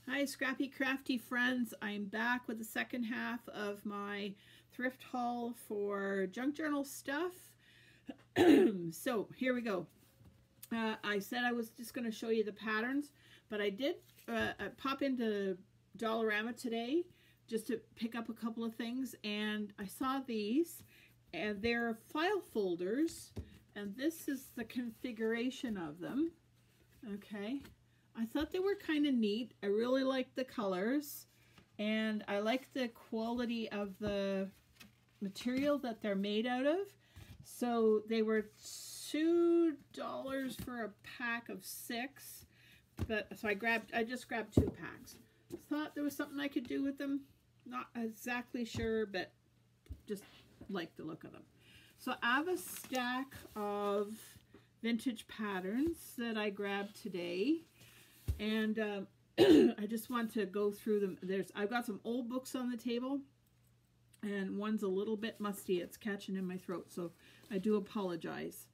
Hi, scrappy crafty friends. I'm back with the second half of my thrift haul for junk journal stuff. So here we go. I said I was just going to show you the patterns, but I did pop into Dollarama today just to pick up a couple of things, and I saw these, and they're file folders, and this is the configuration of them. Okay. I thought they were kind of neat. I really liked the colors, and I like the quality of the material that they're made out of. So they were $2 for a pack of 6, but so I just grabbed 2 packs. Thought there was something I could do with them. Not exactly sure, but just like the look of them. So I have a stack of vintage patterns that I grabbed today. And I just want to go through them. I've got some old books on the table, and one's a little bit musty. It's catching in my throat, so I do apologize.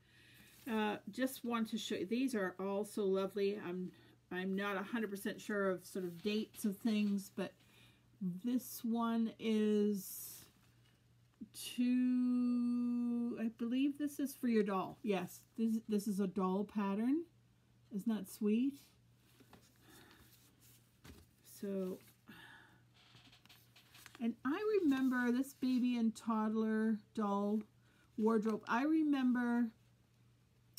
Just want to show you. These are all so lovely. I'm not 100% sure of sort of dates of things, but this one is I believe this is for your doll. Yes, this is a doll pattern. Isn't that sweet? So, and I remember this baby and toddler doll wardrobe. I remember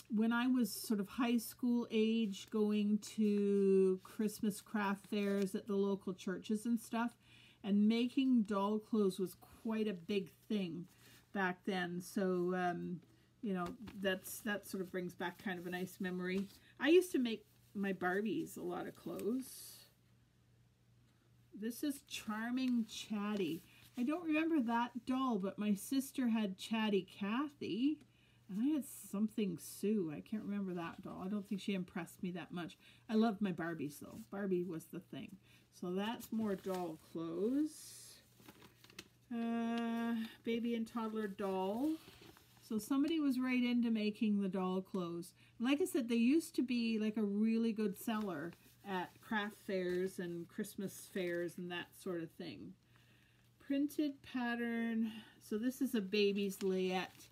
when I was sort of high school age going to Christmas craft fairs at the local churches and stuff, and making doll clothes was quite a big thing back then. So, you know, that sort of brings back kind of a nice memory. I used to make my Barbies a lot of clothes. This is Charming Chatty. I don't remember that doll, but my sister had Chatty Cathy, and I had Something Sue. I can't remember that doll. I don't think she impressed me that much. I loved my Barbies, though. Barbie was the thing. So that's more doll clothes. Baby and toddler doll. So somebody was right into making the doll clothes. Like I said, they used to be like a really good seller at craft fairs and Christmas fairs and that sort of thing. Printed pattern. So this is a baby's layette,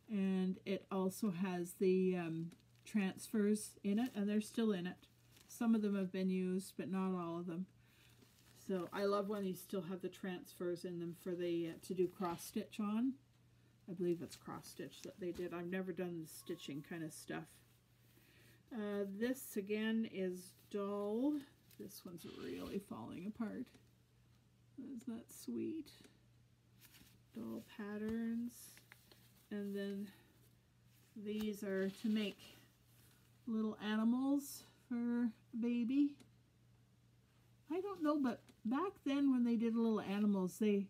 and it also has the transfers in it, and they're still in it. Some of them have been used, but not all of them. So I love when you still have the transfers in them for the to do cross stitch on. I believe it's cross stitch that they did. I've never done the stitching kind of stuff. This again is doll. This one's really falling apart. Isn't that sweet? Doll patterns. And then these are to make little animals for a baby. I don't know, but back then when they did little animals, they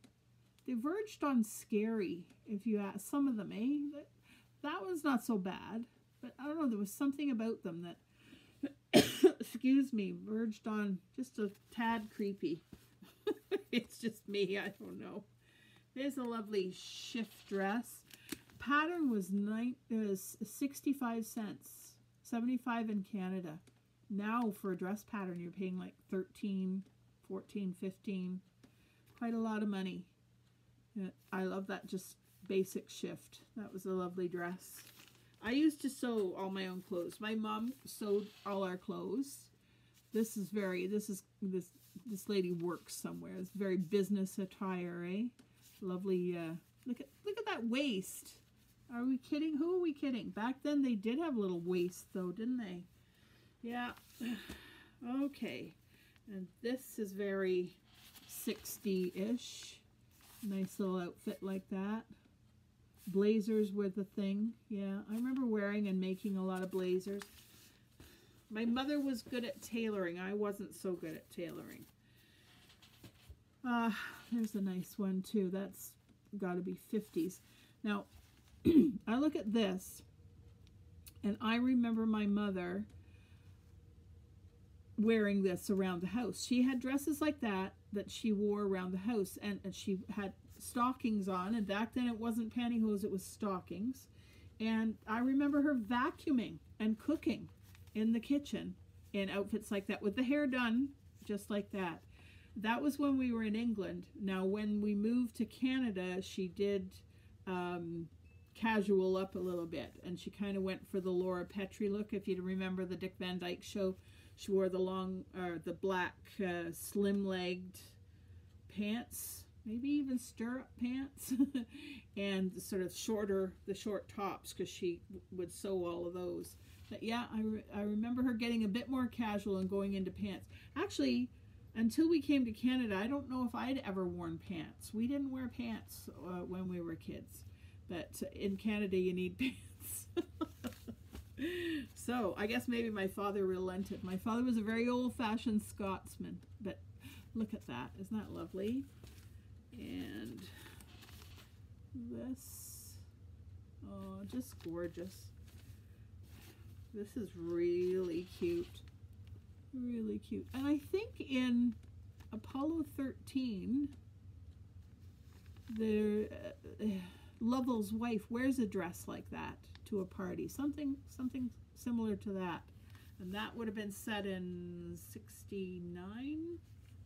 verged on scary, if you ask some of them, eh? That one's not so bad. But I don't know, there was something about them that, excuse me, verged on just a tad creepy. It's just me, I don't know. There's a lovely shift dress. Pattern was 65 cents, 75 in Canada. Now for a dress pattern, you're paying like 13, 14, 15. Quite a lot of money. I love that just basic shift. That was a lovely dress. I used to sew all my own clothes. My mom sewed all our clothes. This lady works somewhere. It's very business attire, eh? Lovely. Look at that waist. Are we kidding? Who are we kidding? Back then they did have a little waist though, didn't they? Yeah. Okay. And this is very 60-ish. Nice little outfit like that. Blazers were the thing. Yeah, I remember wearing and making a lot of blazers. My mother was good at tailoring. I wasn't so good at tailoring. There's a nice one too. That's got to be 50s. Now, I look at this, and I remember my mother wearing this around the house. She had dresses like that she wore around the house, and she had stockings on, and back then it wasn't pantyhose, it was stockings. And I remember her vacuuming and cooking in the kitchen in outfits like that with the hair done just like that. That was when we were in England. Now, when we moved to Canada, she did casual up a little bit, and she kind of went for the Laura Petrie look. If you remember the Dick Van Dyke Show, she wore the black slim-legged pants, maybe even stirrup pants, and sort of the short tops, because she would sew all of those. But yeah, I remember her getting a bit more casual and going into pants. Actually, until we came to Canada, I don't know if I'd ever worn pants. We didn't wear pants when we were kids. But in Canada, you need pants. So I guess maybe my father relented. My father was a very old-fashioned Scotsman. But look at that. Isn't that lovely? And this, oh, just gorgeous. This is really cute. Really cute. And I think in Apollo 13, Lovell's wife wears a dress like that to a party. Something similar to that. And that would have been set in 69.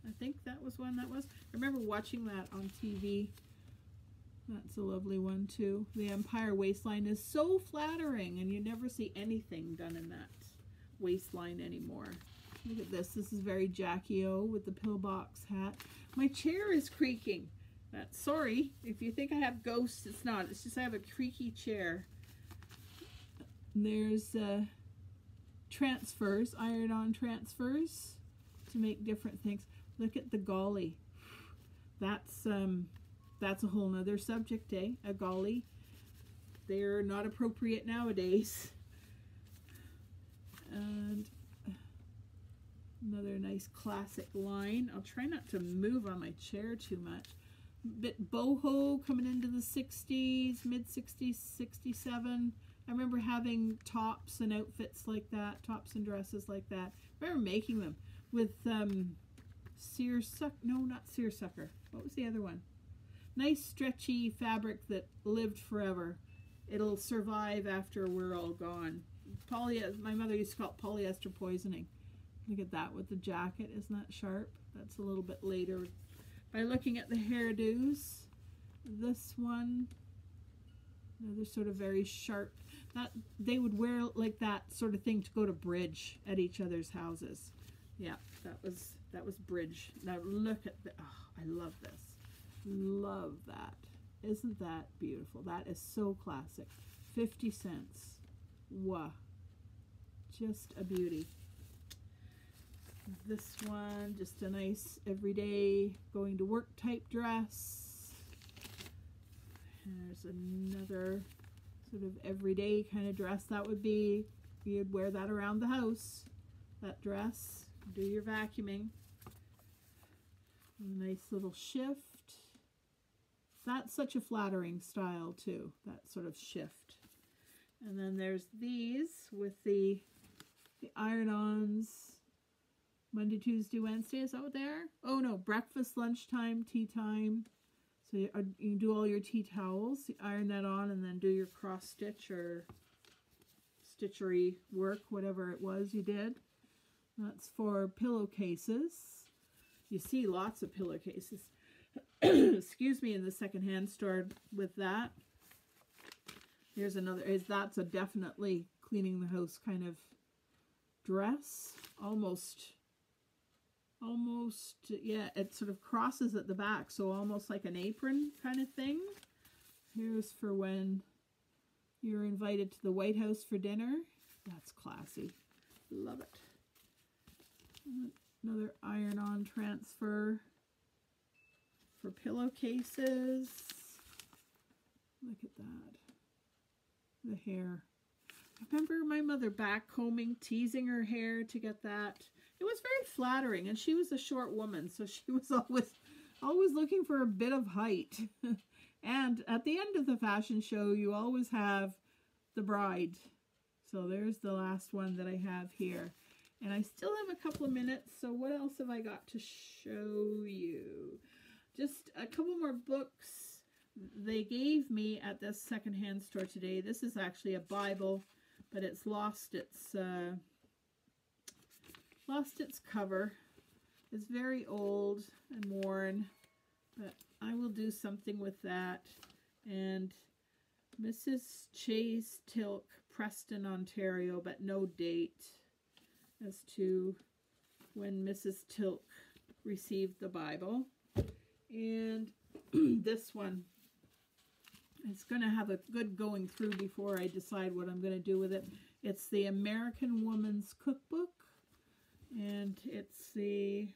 I think that was when that was. I remember watching that on TV. That's a lovely one too. The Empire waistline is so flattering, and you never see anything done in that waistline anymore. Look at this. This is very Jackie O with the pillbox hat. My chair is creaking. Sorry, if you think I have ghosts, it's not. It's just I have a creaky chair. And there's transfers, iron-on transfers to make different things. Look at the golly. That's a whole nother subject, eh? A golly. They're not appropriate nowadays. And another nice classic line. I'll try not to move on my chair too much. Bit boho coming into the 60s, mid-60s, 67. I remember having tops and outfits like that, tops and dresses like that. I remember making them with seersucker. No, not seersucker. What was the other one? Nice stretchy fabric that lived forever. It'll survive after we're all gone. My mother used to call it polyester poisoning. Look at that with the jacket. Isn't that sharp? That's a little bit later. By looking at the hairdos, this one, another sort of very sharp. That they would wear like that sort of thing to go to bridge at each other's houses. Yeah, that was bridge. Now look at the. Oh, I love this. Love that. Isn't that beautiful? That is so classic. 50 cents. Wow. Just a beauty. This one, just a nice everyday going to work type dress. And there's another sort of everyday kind of dress. That would be, you'd wear that around the house. That dress. Do your vacuuming. Nice little shift. That's such a flattering style too. That sort of shift. And then there's these with the iron-ons. Monday, Tuesday, Wednesday, is that what they are? Oh no, breakfast, lunchtime, tea time. So you can do all your tea towels, you iron that on, and then do your cross stitch or stitchery work, whatever it was you did. That's for pillowcases. You see lots of pillowcases. Excuse me, in the secondhand store with that. Here's another, that's a definitely cleaning the house kind of dress. Almost, yeah, it sort of crosses at the back, so almost like an apron kind of thing. Here's for when you're invited to the White House for dinner. That's classy. Love it. Another iron-on transfer for pillowcases. Look at that. The hair. I remember my mother backcombing, teasing her hair to get that. It was very flattering, and she was a short woman, so she was always looking for a bit of height. And at the end of the fashion show, you always have the bride. So there's the last one that I have here. And I still have a couple of minutes, so what else have I got to show you? Just a couple more books they gave me at this secondhand store today. This is actually a Bible, but it's lost its cover. is very old and worn, but I will do something with that. And Mrs. Chase Tilk, Preston, Ontario, but no date as to when Mrs. Tilk received the Bible. And this one, it's going to have a good going through before I decide what I'm going to do with it. It's the American Woman's Cookbook, and it's the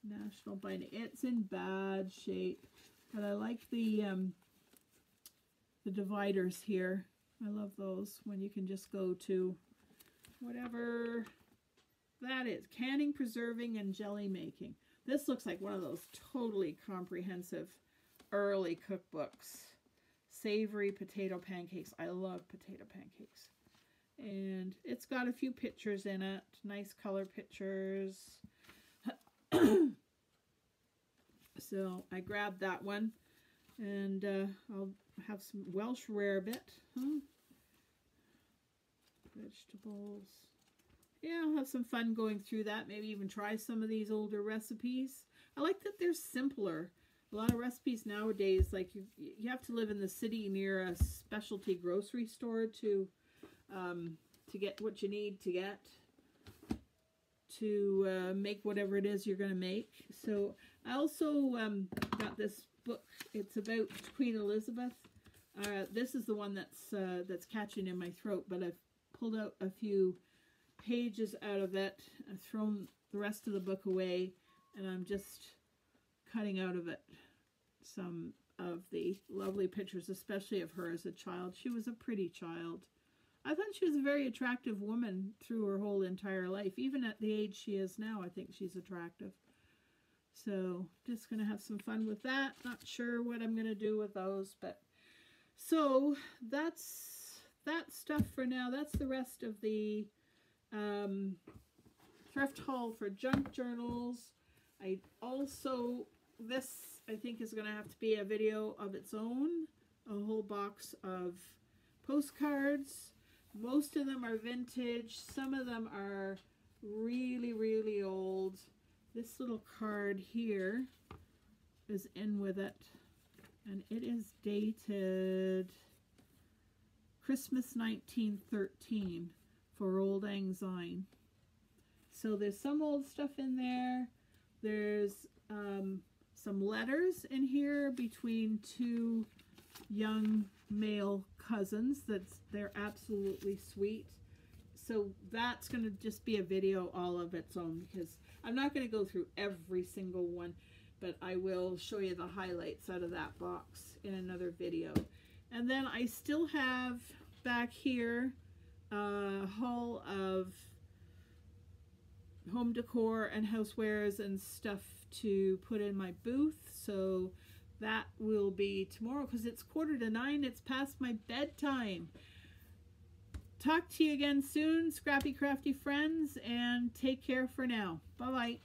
National Binding. It's in bad shape, but I like the dividers here. I love those when you can just go to whatever that is. Canning, preserving, and jelly making. This looks like one of those totally comprehensive early cookbooks. Savory potato pancakes. I love potato pancakes. And it's got a few pictures in it. Nice color pictures. So I grabbed that one. And I'll have some Welsh rarebit. Vegetables. Yeah, I'll have some fun going through that. Maybe even try some of these older recipes. I like that they're simpler. A lot of recipes nowadays, like you have to live in the city near a specialty grocery store to get what you need to get to make whatever it is you're going to make. So I also got this book. It's about Queen Elizabeth. This is the one that's catching in my throat, but I've pulled out a few pages out of it. I've thrown the rest of the book away, and I'm just cutting out of it some of the lovely pictures, especially of her as a child. She was a pretty child. I thought she was a very attractive woman through her whole entire life. Even at the age she is now, I think she's attractive. So just going to have some fun with that. Not sure what I'm going to do with those, but so that's that stuff for now. That's the rest of the thrift haul for junk journals. I also, this I think is going to have to be a video of its own. A whole box of postcards. Most of them are vintage. Some of them are really, really old. This little card here is in with it, and it is dated Christmas 1913 for Old Lang Syne. So there's some old stuff in there. There's some letters in here between two young male cousins. They're absolutely sweet. So that's going to just be a video all of its own, because I'm not going to go through every single one, but I will show you the highlights out of that box in another video. And then I still have back here a haul of home decor and housewares and stuff to put in my booth. So that will be tomorrow, because it's 8:45. It's past my bedtime. Talk to you again soon, scrappy crafty friends, and take care for now. Bye bye.